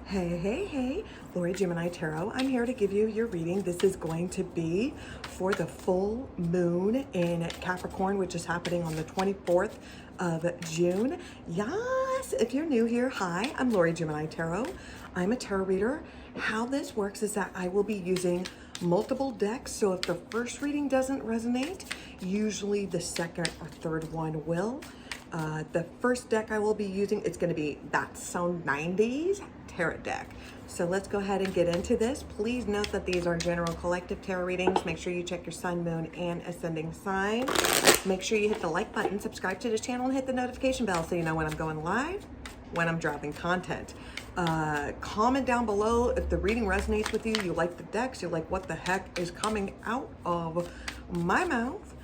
Hey, Lori Gemini Tarot. I'm here to give you your reading. This is going to be for the full moon in Capricorn, which is happening on the 24th of June. Yes, if you're new here, hi, I'm Lori Gemini Tarot. I'm a tarot reader. How this works is that I will be using multiple decks. So if the first reading doesn't resonate, usually the second or third one will. The first deck I will be using, it's going to be That's So 90s tarot deck. So let's go ahead and get into this. Please note that these are general collective tarot readings. Make sure you check your sun, moon, and ascending sign. Make sure you hit the like button, subscribe to the channel, and hit the notification bell so you know when I'm going live, when I'm dropping content. Comment down below if the reading resonates with you, you like the decks, you like what the heck is coming out of my mouth.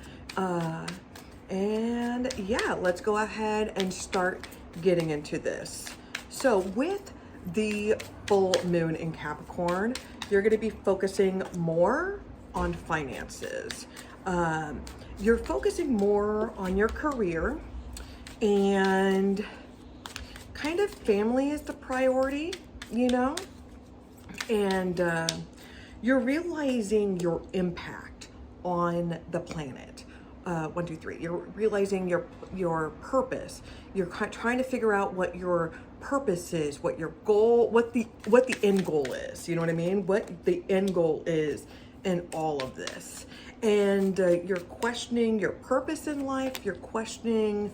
And yeah, let's go ahead and start getting into this. So with the full moon in Capricorn, you're going to be focusing more on finances. You're focusing more on your career, and kind of family is the priority, you know? And you're realizing your impact on the planet. 1, 2, 3. You're realizing your purpose. You're trying to figure out what your purpose is, what your goal, what the end goal is. You know what I mean? What the end goal is in all of this. And you're questioning your purpose in life. You're questioning.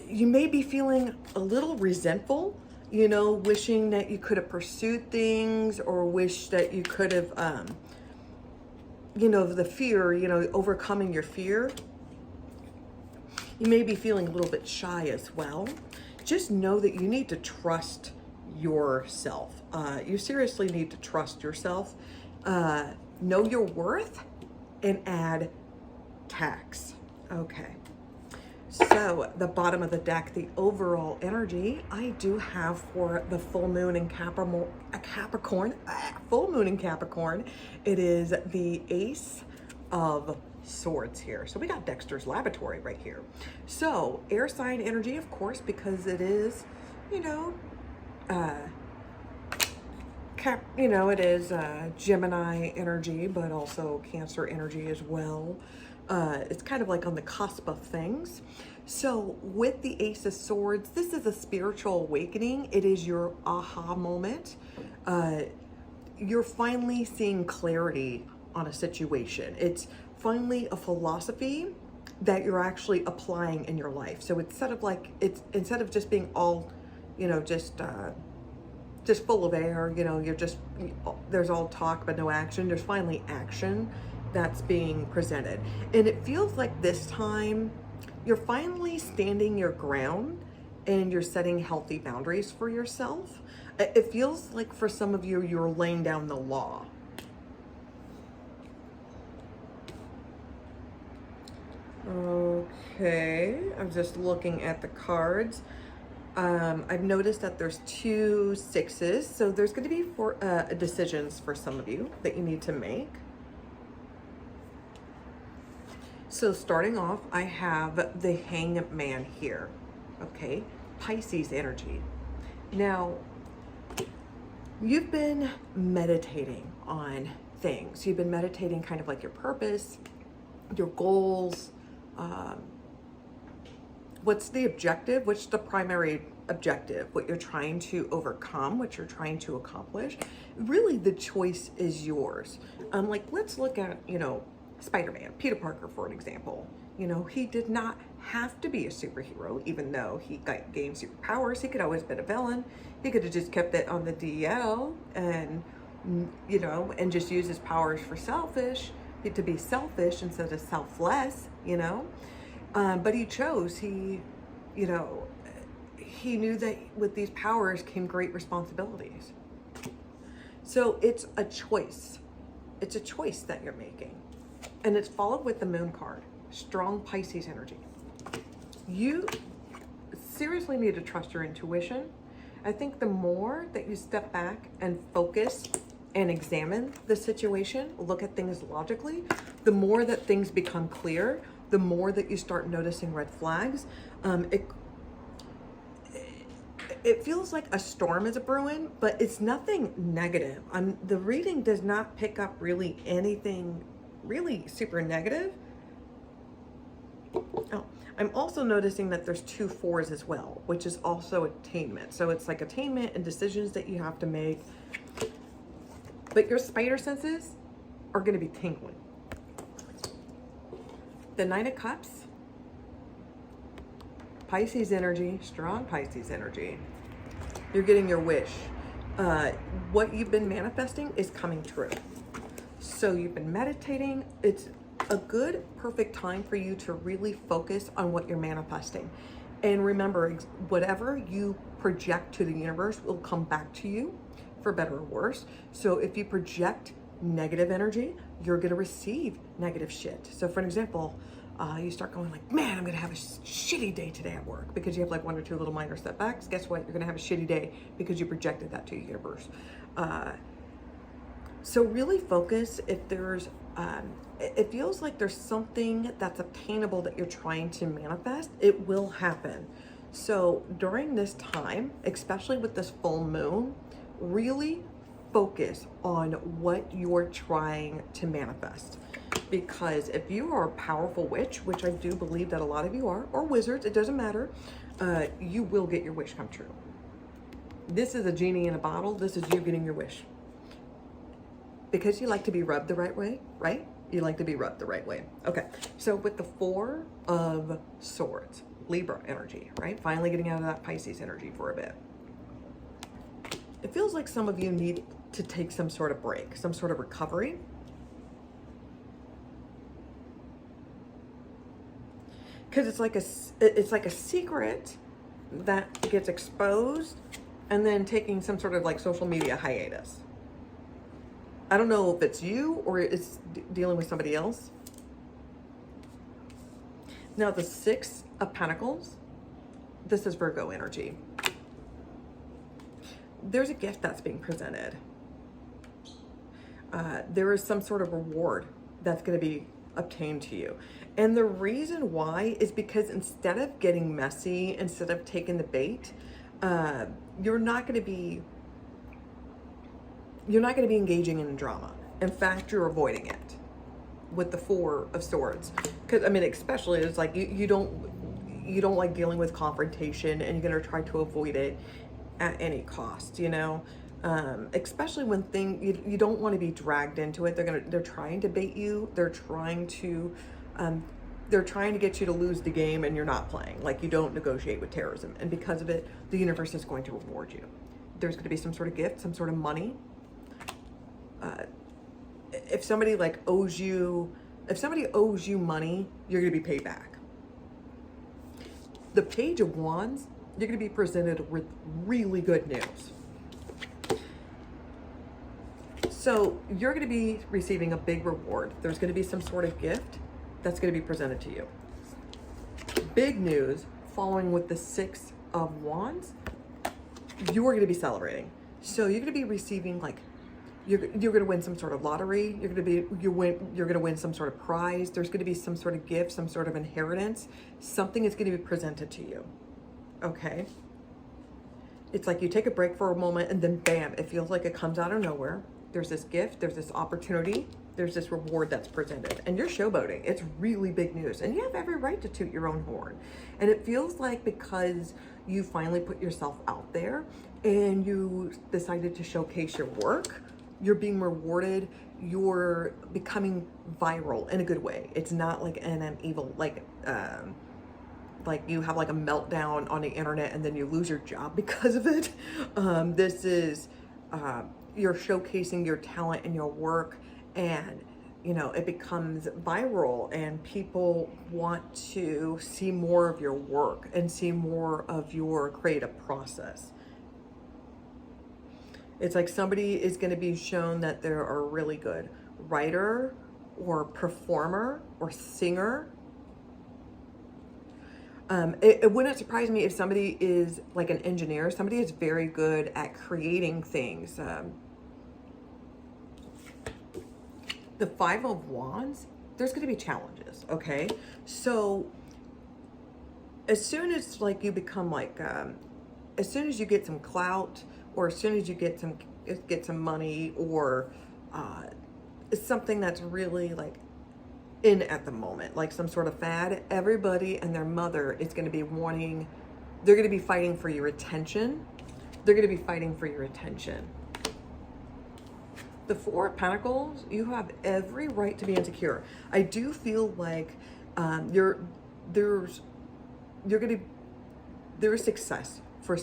You may be feeling a little resentful. You know, wishing that you could have pursued things, or wish that you could have. You know, the fear, you know, overcoming your fear. You may be feeling a little bit shy as well. Just know that you need to trust yourself. You seriously need to trust yourself. Know your worth and add tax. Okay. So the bottom of the deck, the overall energy I do have for the full moon in Capricorn, full moon in Capricorn, it is the Ace of Swords here. So we got Dexter's Laboratory right here. So air sign energy, of course, because it is, you know, it is Gemini energy, but also Cancer energy as well. It's kind of like on the cusp of things. So with the Ace of Swords, this is a spiritual awakening. It is your aha moment. You're finally seeing clarity on a situation. It's finally a philosophy that you're actually applying in your life. So instead of just being all, you know, just full of air, you know, there's all talk but no action. There's finally action that's being presented. And it feels like this time you're finally standing your ground and you're setting healthy boundaries for yourself. It feels like for some of you, you're laying down the law. Okay, I'm just looking at the cards. I've noticed that there's 2 6s, so there's going to be 4 decisions for some of you that you need to make. So starting off, I have the Hangman here, okay? Pisces energy. Now, you've been meditating on things. You've been meditating kind of like your purpose, your goals, what's the objective, what's the primary objective, what you're trying to overcome, what you're trying to accomplish. Really, the choice is yours. Like, let's look at, you know, Spider-Man, Peter Parker, for an example. You know, he did not have to be a superhero, even though he gained superpowers. He could always been a villain. He could have just kept it on the DL and, you know, and just use his powers to be selfish instead of selfless, you know. But he chose, he knew that with these powers came great responsibilities. So it's a choice. It's a choice that you're making. And it's followed with the Moon card, strong Pisces energy. You seriously need to trust your intuition. I think the more that you step back and focus and examine the situation, look at things logically, the more that things become clear, the more that you start noticing red flags. it feels like a storm is a brewing, but it's nothing negative. The reading does not pick up really anything really super negative. Oh, I'm also noticing that there's 2 4s as well, which is also attainment. So it's like attainment and decisions that you have to make. But your spider senses are going to be tingling. The 9 of Cups, Pisces energy, strong Pisces energy. You're getting your wish. What you've been manifesting is coming true. So you've been meditating. It's a good, perfect time for you to really focus on what you're manifesting. And remember, whatever you project to the universe will come back to you, for better or worse. So if you project negative energy, you're going to receive negative shit. So for an example, you start going like, man, I'm going to have a shitty day today at work because you have like 1 or 2 little minor setbacks. Guess what? You're going to have a shitty day because you projected that to the universe. So really focus. If there's, it feels like there's something that's obtainable that you're trying to manifest, it will happen. So during this time, especially with this full moon, really focus on what you're trying to manifest. Because if you are a powerful witch, which I do believe that a lot of you are, or wizards, it doesn't matter, you will get your wish come true. This is a genie in a bottle. This is you getting your wish. Because you like to be rubbed the right way, right? You like to be rubbed the right way. Okay, so with the 4 of Swords, Libra energy, right? Finally getting out of that Pisces energy for a bit. It feels like some of you need to take some sort of break, some sort of recovery. Because it's like a secret that gets exposed and then taking some sort of like social media hiatus. I don't know if it's you or it's dealing with somebody else. Now the 6 of Pentacles, this is Virgo energy. There's a gift that's being presented. There is some sort of reward that's going to be obtained to you. And the reason why is because instead of getting messy, instead of taking the bait, you're not going to be engaging in drama. In fact, you're avoiding it with the 4 of Swords. Because I mean, especially it's like you don't like dealing with confrontation, and you're going to try to avoid it at any cost, you know. Especially when you don't want to be dragged into it. They're trying to bait you. They're trying to get you to lose the game, and you're not playing. Like, you don't negotiate with terrorism, and because of it, the universe is going to reward you. There's going to be some sort of gift, some sort of money. If somebody owes you money, you're going to be paid back. The Page of Wands, you're going to be presented with really good news. So you're going to be receiving a big reward. There's going to be some sort of gift that's going to be presented to you. Big news following with the 6 of Wands, you're going to be celebrating. So you're going to be receiving you're going to win some sort of lottery. You're going to win some sort of prize. There's going to be some sort of gift, some sort of inheritance. Something is going to be presented to you. Okay? It's like you take a break for a moment and then bam, it feels like it comes out of nowhere. There's this gift, there's this opportunity, there's this reward that's presented, and you're showboating. It's really big news, and you have every right to toot your own horn. And it feels like because you finally put yourself out there and you decided to showcase your work, you're being rewarded. You're becoming viral in a good way. It's not like an evil, like you have like a meltdown on the internet and then you lose your job because of it. This is, you're showcasing your talent and your work, and you know, it becomes viral, and people want to see more of your work and see more of your creative process. It's like somebody is going to be shown that they're a really good writer or performer or singer. It wouldn't surprise me if somebody is like an engineer. Somebody is very good at creating things. The 5 of Wands, there's going to be challenges, okay? So as soon as like you become like as soon as you get some clout, or as soon as you get some money, or it's something that's really like in at the moment, like some sort of fad, everybody and their mother is going to be wanting, they're going to be fighting for your attention. They're going to be fighting for your attention. The Four of Pentacles, you have every right to be insecure. I do feel like there is success for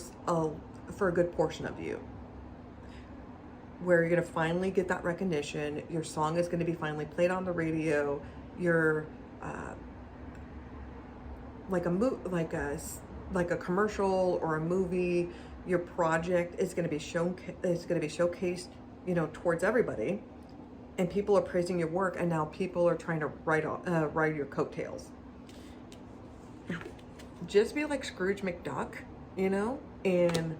a good portion of you, where you're going to finally get that recognition. Your song is going to be finally played on the radio. You're like a commercial or a movie. Your project is going to be showcased, you know, towards everybody, and people are praising your work. And now people are trying to ride your coattails. Just be like Scrooge McDuck, you know, and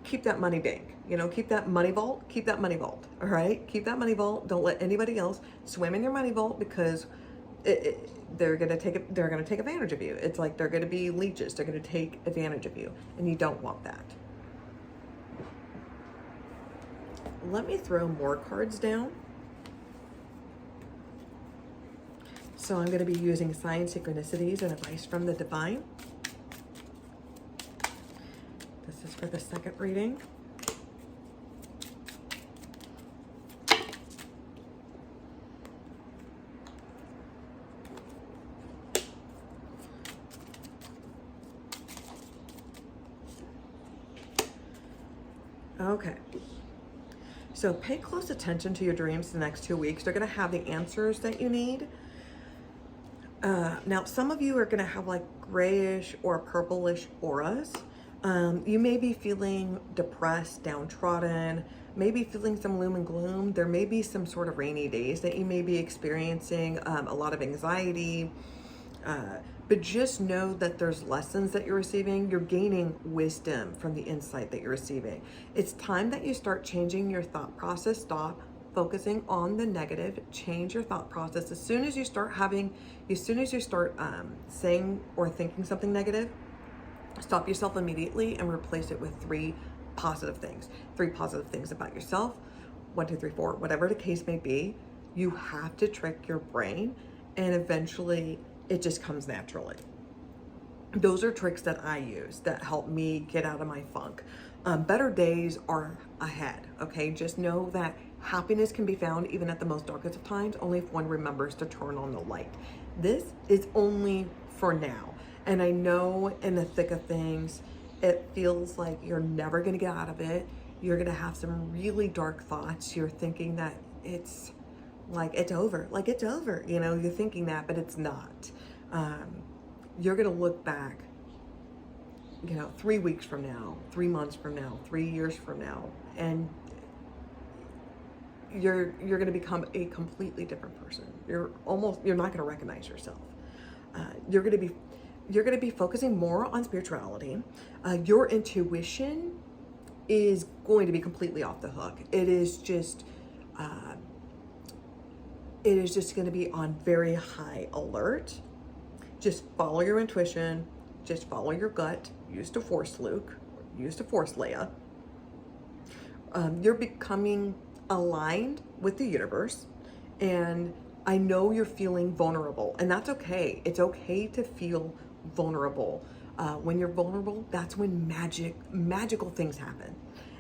keep that money bank. You know, keep that money vault. Keep that money vault. All right, keep that money vault. Don't let anybody else swim in your money vault, because they're gonna take advantage of you. It's like they're gonna be leeches. They're gonna take advantage of you, and you don't want that. Let me throw more cards down. So I'm going to be using sign synchronicities and advice from the divine. This is for the second reading. Okay. So pay close attention to your dreams the next 2 weeks. They're going to have the answers that you need. Now, some of you are going to have like grayish or purplish auras. You may be feeling depressed, downtrodden, maybe feeling some gloom and gloom. There may be some sort of rainy days that you may be experiencing, a lot of anxiety. But just know that there's lessons that you're receiving. You're gaining wisdom from the insight that you're receiving. It's time that you start changing your thought process. Stop focusing on the negative. Change your thought process. As soon as you start saying or thinking something negative, stop yourself immediately and replace it with three positive things. 3 positive things about yourself. 1, 2, 3, 4, whatever the case may be. You have to trick your brain, and eventually it just comes naturally. Those are tricks that I use that help me get out of my funk. Better days are ahead, okay? Just know that happiness can be found even at the most darkest of times, only if one remembers to turn on the light. This is only for now. And I know in the thick of things, it feels like you're never gonna get out of it. You're gonna have some really dark thoughts. You're thinking that it's over, you know, you're thinking that, but it's not. You're gonna look back, you know, 3 weeks from now, 3 months from now, 3 years from now, and you're gonna become a completely different person. You're not gonna recognize yourself. You're gonna be focusing more on spirituality. Your intuition is going to be completely off the hook. It is just going to be on very high alert. Just follow your intuition. Just follow your gut. Use to force Luke. Use to force Leia. You're becoming aligned with the universe, and I know you're feeling vulnerable, and that's okay. It's okay to feel vulnerable. When you're vulnerable, that's when magical things happen.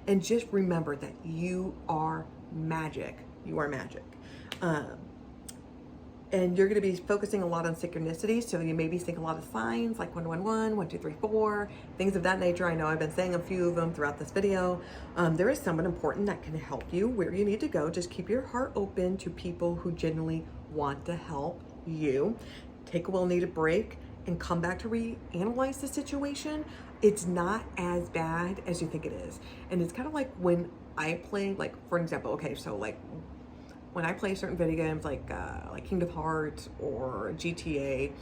And just remember that you are magic. You are magic. And you're going to be focusing a lot on synchronicities. So you may be seeing a lot of signs like 111, 1, 2, 3, 4, things of that nature. I know I've been saying a few of them throughout this video. There is someone important that can help you where you need to go. Just keep your heart open to people who genuinely want to help you. Take a well-needed break and come back to reanalyze the situation. It's not as bad as you think it is. And it's kind of like when I play, like, for example, okay, so like when I play certain video games like Kingdom Hearts or GTA,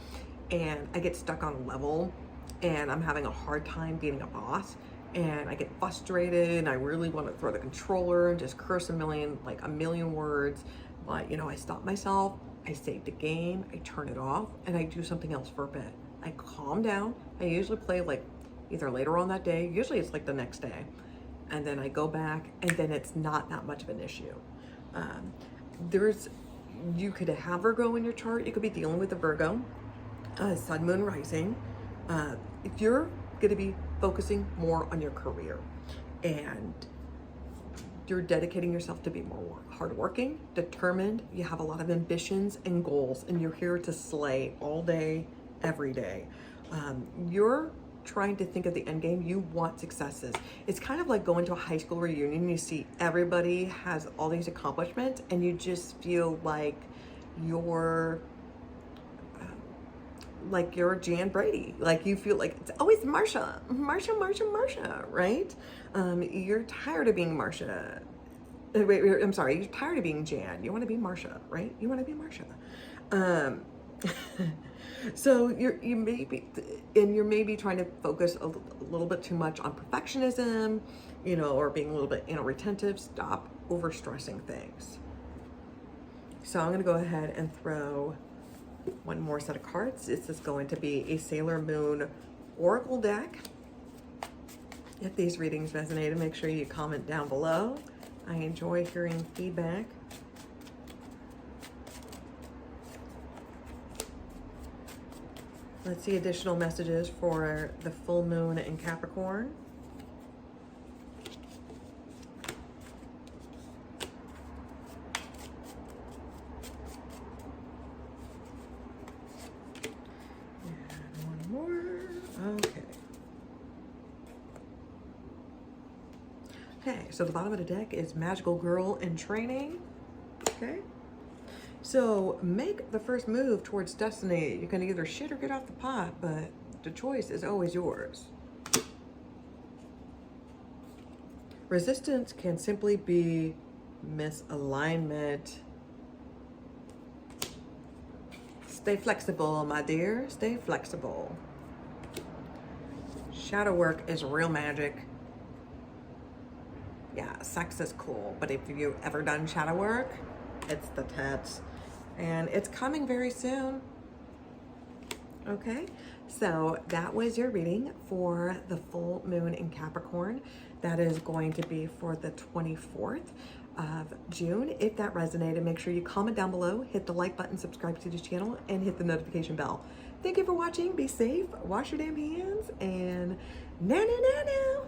and I get stuck on a level and I'm having a hard time beating a boss, and I get frustrated and I really want to throw the controller and just curse a million words, but you know, I stop myself, I save the game, I turn it off, and I do something else for a bit. I calm down. I usually play either later on that day, usually it's like the next day, and then I go back, and then it's not that much of an issue. You could have Virgo in your chart. You could be dealing with a Virgo, Sun, Moon, Rising. If you're going to be focusing more on your career, and you're dedicating yourself to be more hardworking, determined, you have a lot of ambitions and goals, and you're here to slay all day, every day. You're trying to think of the end game. You want successes. It's kind of like going to a high school reunion. You see everybody has all these accomplishments, and you just feel like you're Jan Brady. Like you feel like it's always Marsha, right? You're tired of being Marsha. Wait, I'm sorry. You're tired of being Jan. You want to be Marsha, right? You want to be Marsha. So you may be trying to focus a little bit too much on perfectionism, or being a little bit retentive. Stop overstressing things. So I'm going to go ahead and throw one more set of cards. This is going to be a Sailor Moon Oracle deck. If these readings resonated, make sure you comment down below. I enjoy hearing feedback. Let's see additional messages for the full moon in Capricorn. And one more. Okay, so the bottom of the deck is Magical Girl in Training. Okay. So make the first move towards destiny. You can either shit or get off the pot, but the choice is always yours. Resistance can simply be misalignment. Stay flexible, my dear. Stay flexible. Shadow work is real magic. Yeah, sex is cool, but if you've ever done shadow work, it's the tits. And it's coming very soon. Okay, so that was your reading for the full moon in Capricorn. That is going to be for the 24th of June. If that resonated, make sure you comment down below, hit the like button, subscribe to the channel, and hit the notification bell. Thank you for watching. Be safe, wash your damn hands, and nanu.